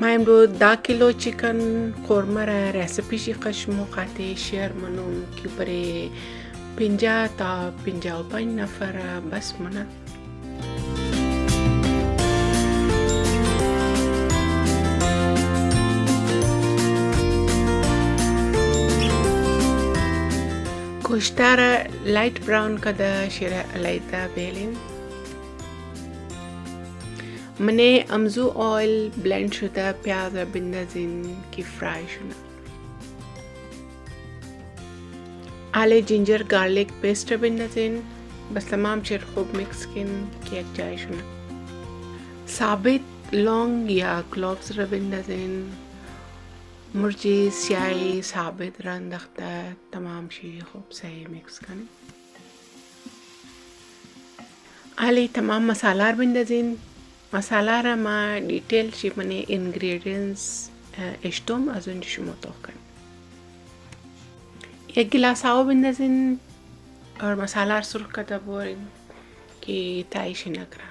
ما امروز 10 kilo chicken korma را رسیپیشی قشمو قاطع شیر منوم که برای 50 تا 55 نفر بس منه. گوشت را لایت براون کده شیر لایت بیلین. منه امزو آیل بلند شده پیاز را بندازین که فرای شونه. آله جینجر گارلیک پیست را بندازین بس تمام چیر خوب میکس کن که یک جای شونه. ثابت لونگ یا کلووز را بندازین. مرچی سیاهی ثابت را انداخته تمام شی خوب صحیح میکس کنین. آله تمام مساله را بندازین. مساله را ما دیتیل شی منه انگریدینس اشتم از اونجا شما تو کن. یک گلاس آب بندازین اور مساله را سرخ کرده بورین که تایشی نکره.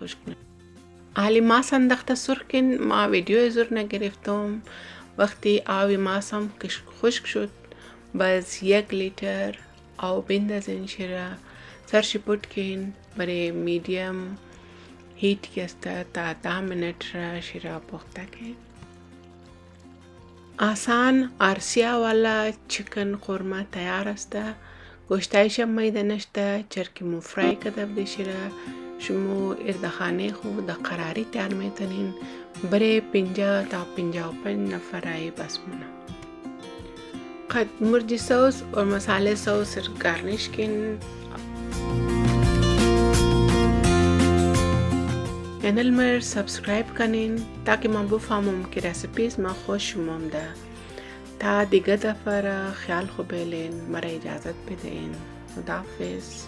خشک نه. حالی ماس انداخته سرخ کن. ما ویدیو زور نگرفتم وقتی آب ماسم خشک شد باز 1 لیتر آب بندازین شیره سرش پوت کن برای میدیم هیت گسته تا 10 منت را شیره پخته کن. آسان آرسیا والا چیکن قورمه تیار است. گوشتایش میده نشته چرکی مو فرای کده بده شیره شما اردخانه خود قراری تیار میتونین برای 50 تا 55 نفرای بس منه. قد مرچی سوس اور مساله سوس گارنش کن. چینل مر سبسکرایب کنین تاکه من بفهمم که رسیپیز ما خوش اومده. تا دیگه دفعه خیال خوب بیلین مرا اجازت بدین. خداحافظ.